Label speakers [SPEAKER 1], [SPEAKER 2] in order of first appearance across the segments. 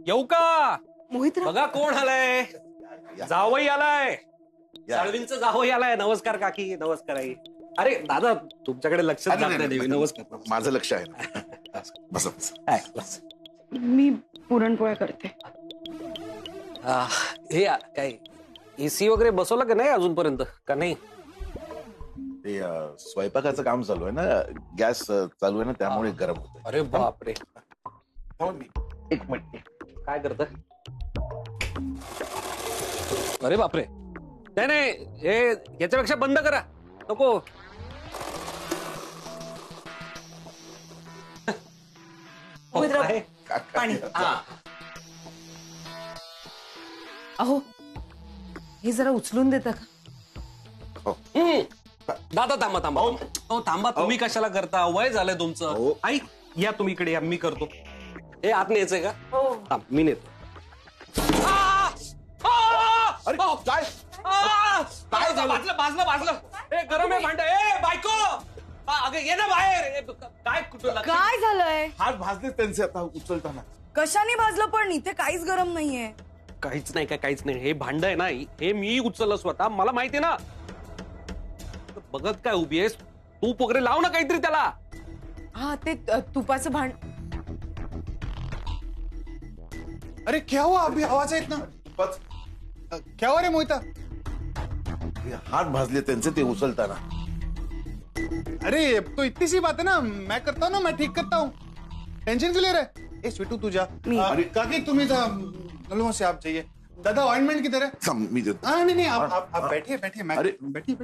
[SPEAKER 1] येऊ का?
[SPEAKER 2] मोहितराव
[SPEAKER 1] बघा कोण आलाय. जावई आलाय. साळवींचं जावई आलाय. नमस्कार काकी. नमस्कार आई. अरे दादा तुमच्याकडे लक्ष जात नाही देवी. नमस्कार.
[SPEAKER 3] माझं लक्ष आहे. बस बस.
[SPEAKER 1] बस.
[SPEAKER 2] मी पुरणपोळ्या करते.
[SPEAKER 1] हे काय एसी वगैरे बसवलं का नाही अजूनपर्यंत का नाही?
[SPEAKER 3] ते स्वयंपाकाचं काम चालू आहे ना, गॅस चालू आहे ना, त्यामुळे गरम होत.
[SPEAKER 1] अरे बापरे.
[SPEAKER 3] एक मिनिट.
[SPEAKER 1] काय करत? अरे बापरे. नाही नाही हे याच्यापेक्षा बंद करा. नको.
[SPEAKER 2] मोहितराव पाणी. अहो हे जरा उचलून देता का?
[SPEAKER 1] दादा थांबा थांबा. हो थांबा. तुम्ही कशाला करता? वय झालंय तुमचं. आई या तुम्ही इकडे या. मी करतो. हे आत न्यायचंय का?
[SPEAKER 2] हो.
[SPEAKER 1] मी नेतो.
[SPEAKER 3] अरे काय
[SPEAKER 1] काय भाजलं. ए गरम आहे भांड. ए बायको अगं ये ना बाहेर. काय कुठं
[SPEAKER 4] काय झालंय?
[SPEAKER 3] हात भाजले त्यांचे आता उचलताना.
[SPEAKER 4] कशाने भाजलं? पण इथे काहीच गरम नाहीये.
[SPEAKER 1] काहीच नाही काय काहीच नाही. हे भांड आहे ना हे मी उचललं स्वतः. मला माहितीये ना. बघत काय उभी आहेस? तूप वगैरे लाव ना काहीतरी त्याला.
[SPEAKER 4] हा ते तुपाचं भांड.
[SPEAKER 5] अरे क्या हुआ? अभी आवाज है इतना?
[SPEAKER 3] बस.
[SPEAKER 5] क्या हुआ रे मोहिता?
[SPEAKER 3] हात भाजले त्यांचे ते उचलताना.
[SPEAKER 5] अरे तो इतनी सी बात है ना, मैं करता हूँ ना, मैं ठीक करता हूँ. टेंशन क्यों ले रहे? ए स्वीटू तू जा. अरे काकी तुम्ही जा. नलुआ से आप चाहिए. दादा ऑइंटमेंट किधर है?
[SPEAKER 3] मी देतो.
[SPEAKER 5] हाँ नहीं आप बैठिए बैठिए. मैं
[SPEAKER 3] अरे,
[SPEAKER 5] बैठिए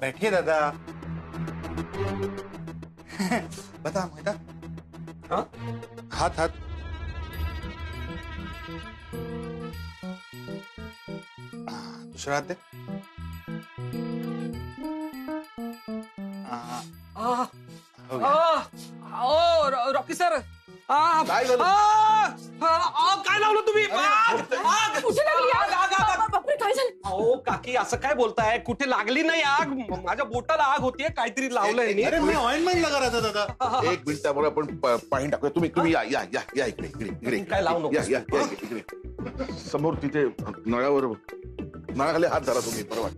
[SPEAKER 5] बैठिए दादा. बता मोहिता.
[SPEAKER 1] हाँ?
[SPEAKER 5] हाथ. दूसरा हाथ दे. हो गया.
[SPEAKER 1] Rocky sir.
[SPEAKER 3] काय झालं?
[SPEAKER 1] काय लावलं तुम्ही?
[SPEAKER 4] कुठे लागली आग? बापरे, काय झालं?
[SPEAKER 1] अहो काकी असं काय बोलताय? कुठे लागली नाही आग. माझ्या बोटाला आग होतीये. काहीतरी लावलंय नी.
[SPEAKER 5] अरे मैं ऑइंटमेंट लगा रहा था दादा.
[SPEAKER 3] एक मिनिट त्यामुळे आपण पाणी टाकूया. तुम्ही या या या या इकडे.
[SPEAKER 1] काय लावू नको.
[SPEAKER 3] या इकडे. समोर तिथे नळावर नळाखाली हात धरा तुम्ही. बरोबर.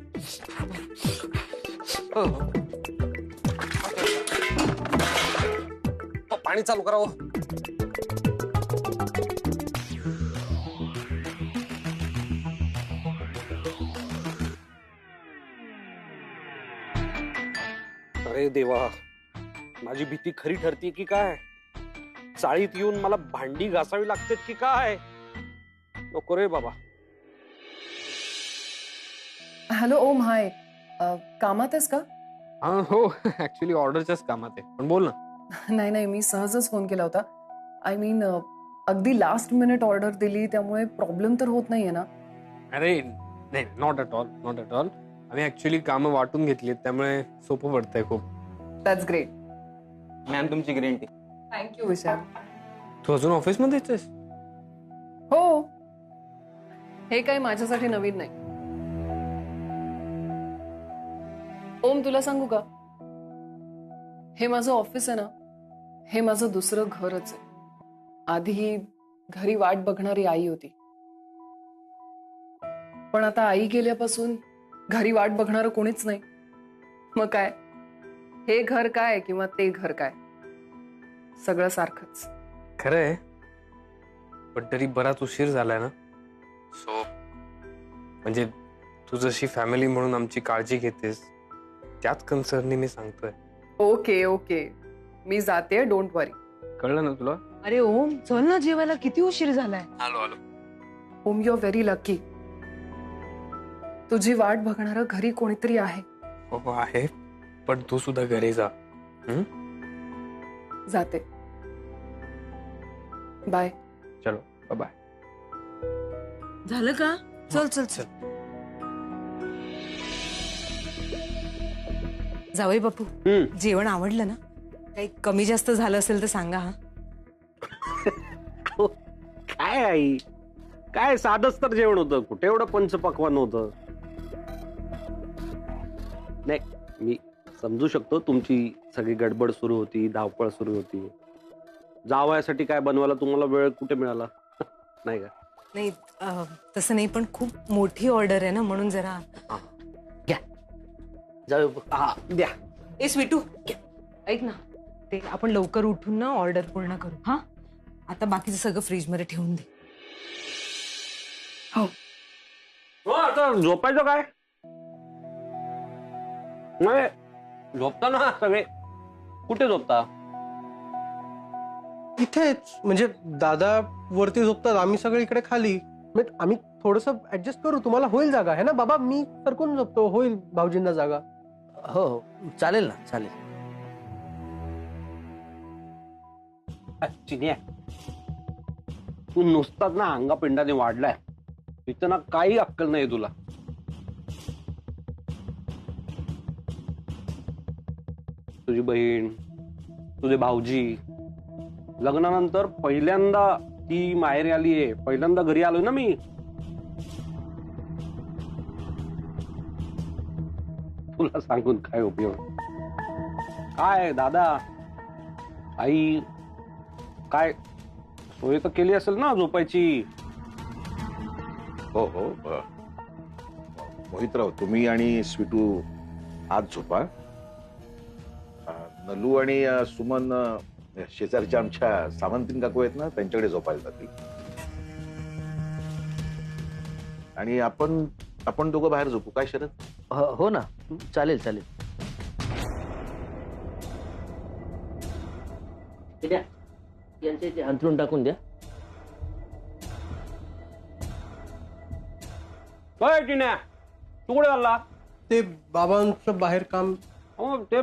[SPEAKER 1] पाणी चालू करा. अरे देवा. माझी भीती खरी ठरती की काय? चाळीत येऊन मला भांडी घासावी लागतात की काय? नको रे बाबा.
[SPEAKER 6] हॅलो ओम. हाय. कामात आहेस का?
[SPEAKER 7] हो ऍक्च्युली ऑर्डरच्याच कामात आहे. पण बोल ना.
[SPEAKER 6] नाही मी सहजच फोन केला होता. आय मीन अगदी लास्ट मिनिट ऑर्डर दिली त्यामुळे प्रॉब्लेम तर होत नाहीये ना?
[SPEAKER 7] अरे नाही नॉट ॲट ऑल. आम्ही ऍक्च्युली कामं वाटून घेतली त्यामुळे सोपं पडतंय खूप.
[SPEAKER 6] That's great.
[SPEAKER 8] मॅम तुमची ग्रीन टी.
[SPEAKER 6] थँक्यू विशाल.
[SPEAKER 7] तू अजून ऑफिसमध्येच आहेस?
[SPEAKER 6] हो. हे काही माझ्यासाठी नवीन नाही. ओम तुला सांगू का? हे माझं ऑफिस आहे ना, हे माझं दुसरं घरच आहे. आधी घरी वाट बघणारी आई होती, पण आता आई गेल्यापासून घरी वाट बघणारं कोणीच नाही. मग काय, हे घर काय किंवा ते घर काय, सगळं सारखंच.
[SPEAKER 7] खरंय. पण तरी बराच उशीर झालाय ना. सो म्हणजे तू जशी फॅमिली म्हणून आमची काळजी घेतेस त्याच कन्सर्नने मी सांगतोय.
[SPEAKER 6] ओके मी जाते. डोंट वरी.
[SPEAKER 7] कळलं ना तुला?
[SPEAKER 4] अरे ओम चल ना जेवायला. किती उशीर झालाय.
[SPEAKER 7] आलो.
[SPEAKER 6] ओम यू आर व्हेरी लकी. तुझी वाट बघणारं घरी कोणीतरी आहे.
[SPEAKER 7] हो आहे. पण तू सुद्धा घरी जा.
[SPEAKER 6] जाते. बाय.
[SPEAKER 7] चलो बाय.
[SPEAKER 4] झालं का? चल. जावई बापू जेवण आवडलं ना? काही कमी जास्त झालं असेल तर सांगा. हा
[SPEAKER 1] काय आई, काय साधच तर जेवण होतं. कुठे एवढं पंचपक्वान होतं. नाही मी समजू शकतो तुमची सगळी गडबड सुरू होती, धावपळ सुरू होती. जावयासाठी काय बनवायला तुम्हाला वेळ कुठे मिळाला. नाही का?
[SPEAKER 4] नाही तसं नाही, पण खूप मोठी ऑर्डर आहे ना, म्हणून जरा.
[SPEAKER 1] घ्या जाऊ. हा द्या.
[SPEAKER 4] ए स्वीटू, ऐक ना, ते आपण लवकर उठून ना ऑर्डर पूर्ण करू. हा, आता बाकीचं सगळं फ्रीज मध्ये ठेवून दे.
[SPEAKER 1] हो आता झोपायचं काय? नाही झोपता ना सगळे. कुठे झोपता?
[SPEAKER 9] इथेच, म्हणजे दादा वरती झोपतात, आम्ही सगळे इकडे खाली. आम्ही थोडस ऍडजस्ट करू, तुम्हाला होईल जागा है ना बाबा? मी सरकून झोपतो, होईल भाऊजींना जागा.
[SPEAKER 10] हो हो चालेल ना, चालेल.
[SPEAKER 1] चिन्या, तू नुसताच ना अंगापिंडाने वाढलाय. इथं ना काही अक्कल नाही तुला. तुझी बहीण, तुझे भाऊजी लग्नानंतर पहिल्यांदा ती माहेरी आलीये, पहिल्यांदा घरी आलोय ना मी. तुला सांगून काय उपयोग? काय दादा आई काय सोय तर केली असेल ना झोपायची?
[SPEAKER 3] हो हो. मोहितराव, तुम्ही आणि स्वीटू आज झोपा. नलू आणि सुमन शेजारच्या आमच्या सावंतीन काकू आहेत ना, त्यांच्याकडे झोपायला जातील. आणि आपण दोघं बाहेर झोपू, काय शरद?
[SPEAKER 10] हो ना, चालेल चालेल. द्या यांचे ते अंथरूण टाकून द्या.
[SPEAKER 1] चिन्या, तू कुठे चालला?
[SPEAKER 9] ते बाबांचं बाहेर काम.
[SPEAKER 1] हो ते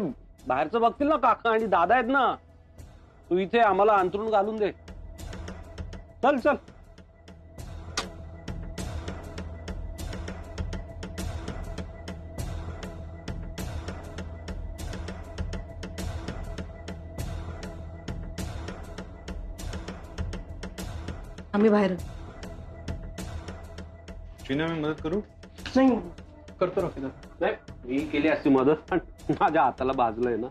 [SPEAKER 1] बाहेरचं बघतील ना काका आणि दादा आहेत ना. तू इथे आम्हाला अंतरून घालून दे. चल चल.
[SPEAKER 2] आम्ही बाहेर.
[SPEAKER 5] चिन्या, मी मदत करू?
[SPEAKER 9] नाही, करतो राखी.
[SPEAKER 1] नाही मी केली असती मदत, पण माझ्या हाताला भाजलंय ना.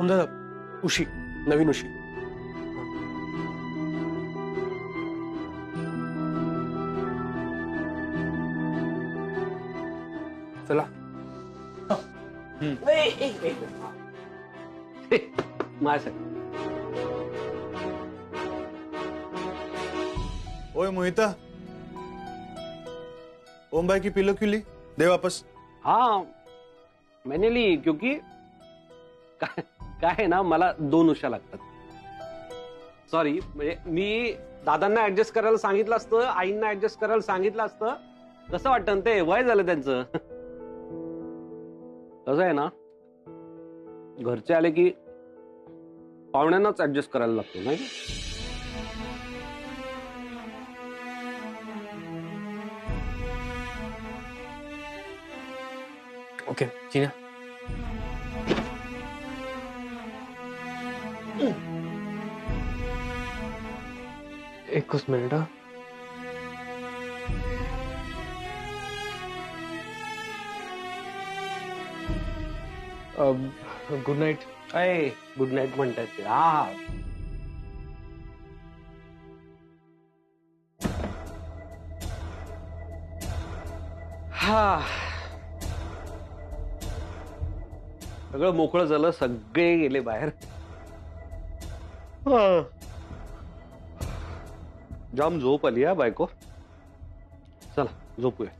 [SPEAKER 9] दादा, उशी, नवीन उशी.
[SPEAKER 7] चला.
[SPEAKER 1] माझ्यासाठी.
[SPEAKER 5] ओए मोहिता, ओम भाई की पिलो क्यों ली? दे वापस.
[SPEAKER 1] हाँ मैंने ली क्योंकि काय है ना, मला 2 उशा लागतात. सॉरी, म्हणजे मी दादांना ऍडजस्ट करायला सांगितलं असतं, आईंना ऍडजस्ट करायला सांगितलं असतं. कसं वाटतं ते? वय झालं त्यांचं. कसं आहे ना, घरचे आले की पाहुण्यांनाच ऍडजस्ट करायला लागतो नाही.
[SPEAKER 7] ओके चिन्या. एकच मिनिट. Good night.
[SPEAKER 1] अय गुड नाईट म्हणतात ते. हा हा सगळं मोकळं झालं, सगळे गेले बाहेर. जाम झोप आली हा बायको. चला झोपूया.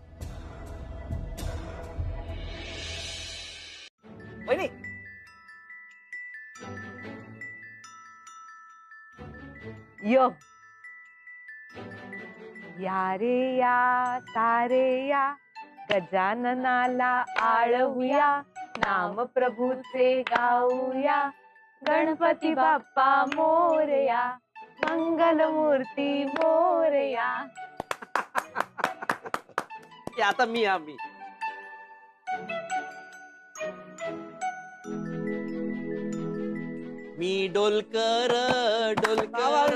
[SPEAKER 11] या रे या सारे या, गजाननाला आळवूया, नाम प्रभूचे गाऊया, गणपती बाप्पा मोरया, मंगलमूर्ती मोरया.
[SPEAKER 10] आता मी आम्ही मी डोलकर डोलकर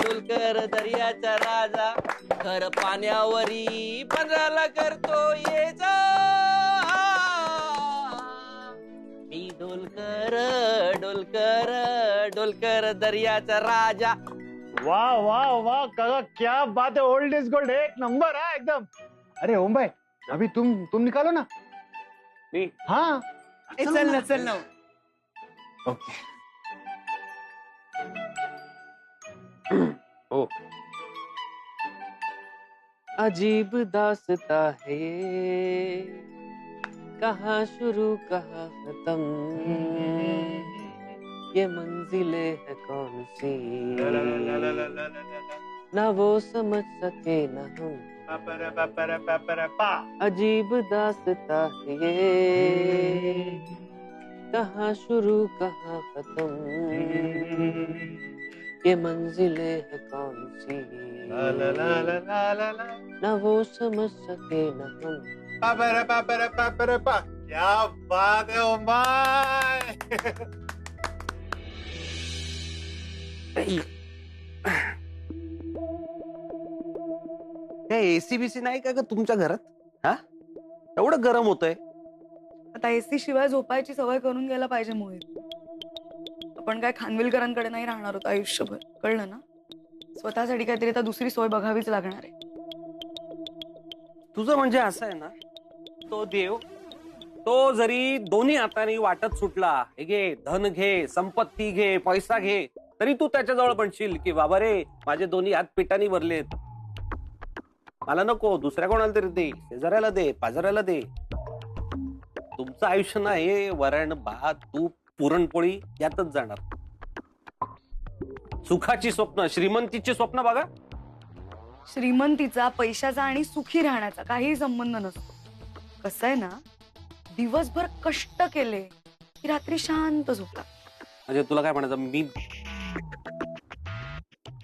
[SPEAKER 10] डोलकर दर्याचा राजा, खर पाण्यावरी बंदराला करतो ये जा. डोलकर डोलकर डोलकर दर्याचा राजा.
[SPEAKER 5] वाह वाह वाह काका, क्या बात है, ओल्ड इज गोल्ड, एक नंबर है एकदम. अरे ओम भाई, अभी तुम निकालो ना.
[SPEAKER 1] मी?
[SPEAKER 5] हाँ
[SPEAKER 2] चल ना चल ना.
[SPEAKER 7] ओके.
[SPEAKER 1] हो.
[SPEAKER 10] अजीब दास्ता है ये, कहाँ शुरू कहाँ खत्म, ये मंजिले है कौन सी, ना वो समझ सके ना हम. अजीब दास्ता है ये, कहाँ शुरू कहाँ खत्म, ये मंजिले है कौन सी, ना वो समझ सके ना हम.
[SPEAKER 5] क्या बात है ओम भाई.
[SPEAKER 1] काय एसी बीसी नाही का ग तुमच्या घरात? हा, एवढं गरम होतंय.
[SPEAKER 2] आता एसी शिवाय झोपायची सवय करून घ्यायला पाहिजे मोहित. आपण काय खानविलकरांकडे नाही राहणार होतो आयुष्यभर, कळलं ना. स्वतःसाठी काहीतरी आता दुसरी सोय बघावीच लागणार आहे.
[SPEAKER 1] तुझं म्हणजे असं आहे ना, तो देव तो जरी दोन्ही हाताने वाटत सुटला, हे घे धन घे संपत्ती घे पैसा घे, तरी तू त्याच्याजवळ म्हणशील की बाबा रे माझे दोन्ही हात पिठानी भरलेत, मला नको, दुसऱ्या कोणाला तरी दे, शेजाऱ्याला दे, पाजाऱ्याला दे. तुमचं आयुष्य ना हे वरण भात तूप पुरणपोळी यातच जाणार. सुखाची स्वप्न श्रीमंतीची स्वप्न बघा.
[SPEAKER 2] श्रीमंतीचा पैशाचा आणि सुखी राहण्याचा काही संबंध नसतो. कसं आहे ना, दिवसभर कष्ट केले की रात्री शांत झोपतात.
[SPEAKER 1] म्हणजे तुला काय म्हणायचं, मी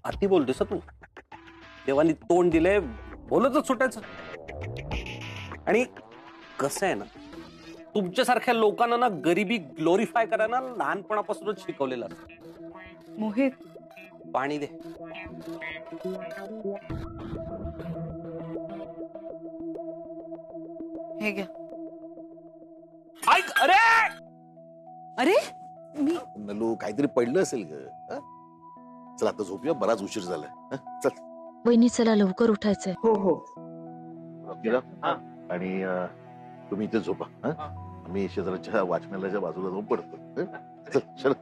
[SPEAKER 1] अति बोलतोस तू. देवानी तोंड दिले, बोलतच सुटायचं. आणि कसं आहे ना, तुमच्यासारख्या लोकांना ना गरिबी ग्लोरीफाय करायला लहानपणापासूनच शिकवलेलं असतं.
[SPEAKER 2] मोहित,
[SPEAKER 1] पाणी दे.
[SPEAKER 2] हे घ्या.
[SPEAKER 1] ऐक, अरे
[SPEAKER 2] अरे मी
[SPEAKER 3] नलू काहीतरी पडलं असेल ग. चल आता झोपूया, बराच उशीर झालाय. चल
[SPEAKER 11] वहिनी चला लवकर उठायचंय.
[SPEAKER 2] हो हो.
[SPEAKER 3] आणि तुम्ही इथे झोपा. आम्ही शेजारच्या वाचनालयाच्या बाजूला जाऊन पडतो. चल शरद.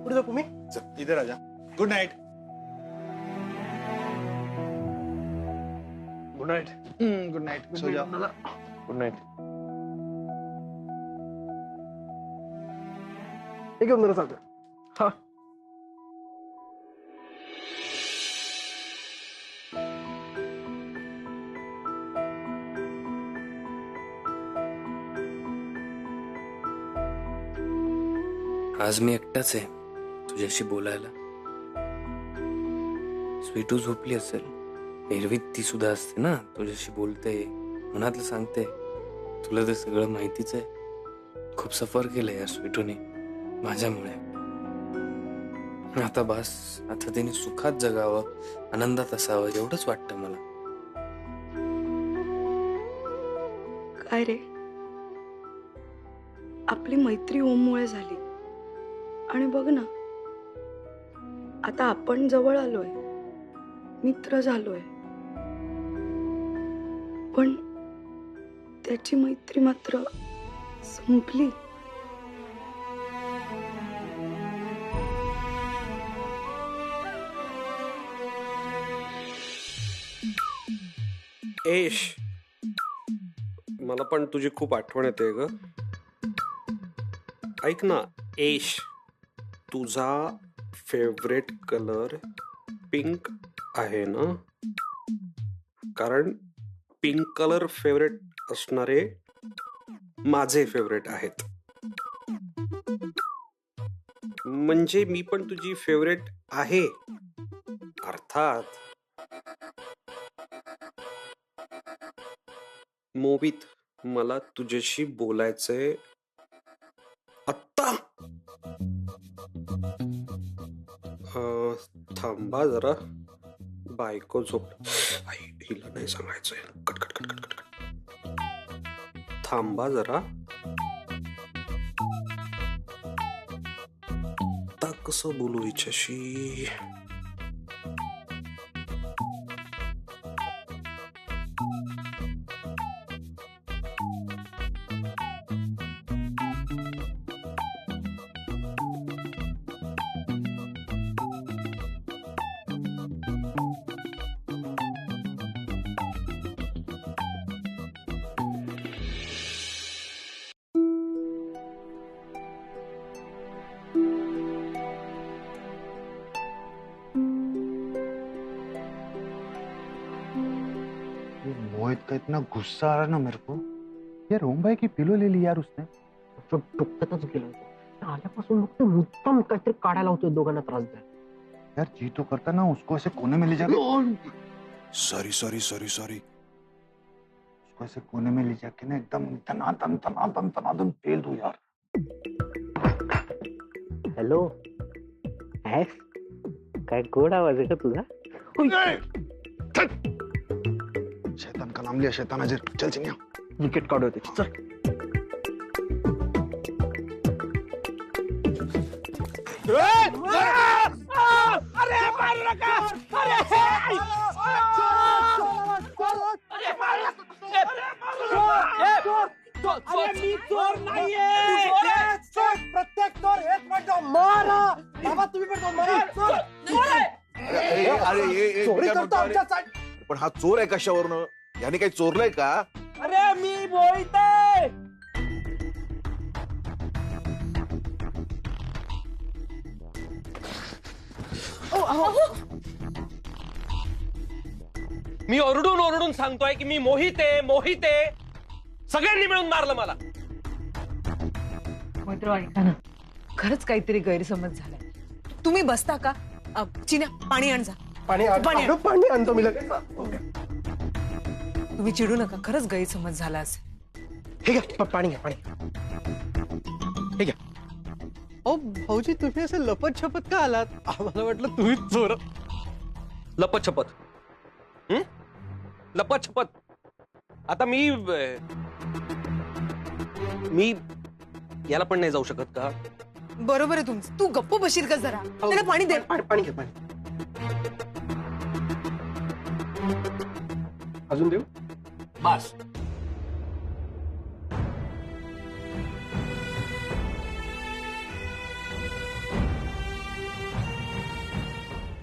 [SPEAKER 9] पुढे जाऊ मी.
[SPEAKER 5] चल इधर आजा. Good night.
[SPEAKER 9] Good night.
[SPEAKER 5] Good night. सो जाओ.
[SPEAKER 7] Good night.
[SPEAKER 9] हे घेऊन जरा चालतं. हा.
[SPEAKER 7] आज मी एकटाच आहे तुझ्याशी बोलायला. स्वीटू झोपली असेल, एरवी ती सुद्धा असते ना, तुझ्याशी बोलते, मनातलं सांगते. तुला ते सगळं माहितीच आहे. खूप सफर केलंय यार स्वीटूने माझ्यामुळे. आता बस, आता तिने सुखात जगावं, आनंदात असावं एवढंच वाटतं मला.
[SPEAKER 2] काय रे, आपली मैत्री ओममुळे झाली. आणि बघ ना, आता आपण जवळ आलोय, मित्र झालोय. पण त्याची मैत्री मात्र संपली.
[SPEAKER 1] एश, मला पण तुझी खूप आठवण येते ग. ऐक ना एश, तुझा फेवरेट कलर पिंक आहे ना? कारण पिंक कलर फेवरेट असणारे माझे फेवरेट आहेत. म्हणजे मी पण तुझी फेवरेट आहे अर्थात. मोहित, मला तुझ्याशी बोलायचंय आत्ता. थांबा जरा, बायको झोप. हिला नाही सांगायचंय. Cut cut cut cut cut. थांबा जरा. आता कसं बोलू हिच्याशी?
[SPEAKER 5] मोहित का इतना गुस्सा आ रहा ना मेरे को. यार ओम भाई की पिलो ले ली यार उसने.
[SPEAKER 10] डोक्यातच गेलं आल्यापासून मग ते मुद्दाम काहीतरी काढायला होतं दोघांना त्रास द्या.
[SPEAKER 5] यार जी तो करता ना उसको ऐसे कोने में ले जाके.
[SPEAKER 3] Sorry sorry sorry sorry.
[SPEAKER 5] उसको ऐसे कोने में ले जाके ना एकदम तनातन तनातन तनातन पेल दो यार.
[SPEAKER 10] हॅलो काय गोड आवाज आहे का तुझा?
[SPEAKER 3] शैतान का नाम लिया शैतान अजय. चल चिन्या.
[SPEAKER 10] विकेट काढू त्याची चल.
[SPEAKER 1] अरे मारू नका. मी चोर नाहीये.
[SPEAKER 9] प्रत्येक चोर एक म्हणतो मारा. बाबा तुम्ही पण मारा.
[SPEAKER 3] अरे
[SPEAKER 9] चोरी करतो आमच्या साईड.
[SPEAKER 3] पण हा चोर आहे कशावरनं? याने काही चोरलंय का?
[SPEAKER 1] अरे मी मोहित आहे. मी ओरडून ओरडून सांगतोय की मी मोहित आहे. सगळ्यांनी मिळून मारलं मला.
[SPEAKER 4] मोहितराव ऐका ना, खरंच काहीतरी गैरसमज झालाय. तुम्ही बसता का? चिन्या पाणी आण जा.
[SPEAKER 9] पाणी आणतो मी लगेच.
[SPEAKER 4] तुम्ही चिडू नका, खरंच गैरसमज झाला असेल.
[SPEAKER 9] हे घ्या पाणी घ्या पाणी. हे घ्या. ओ भाऊजी तुम्ही असं लपत छपत का आलात? आम्हाला वाटलं तुम्ही चोर.
[SPEAKER 1] लपत छपत. आता मी याला पण नाही जाऊ शकत का?
[SPEAKER 4] बरोबर आहे तुमचं. तू गप्प बशील का जरा? त्याला पाणी दे.
[SPEAKER 9] पाणी घ्या पाणी. अजून देऊ?
[SPEAKER 1] बस.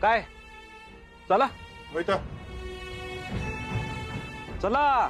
[SPEAKER 1] काय? चला
[SPEAKER 5] होय तर
[SPEAKER 1] चला.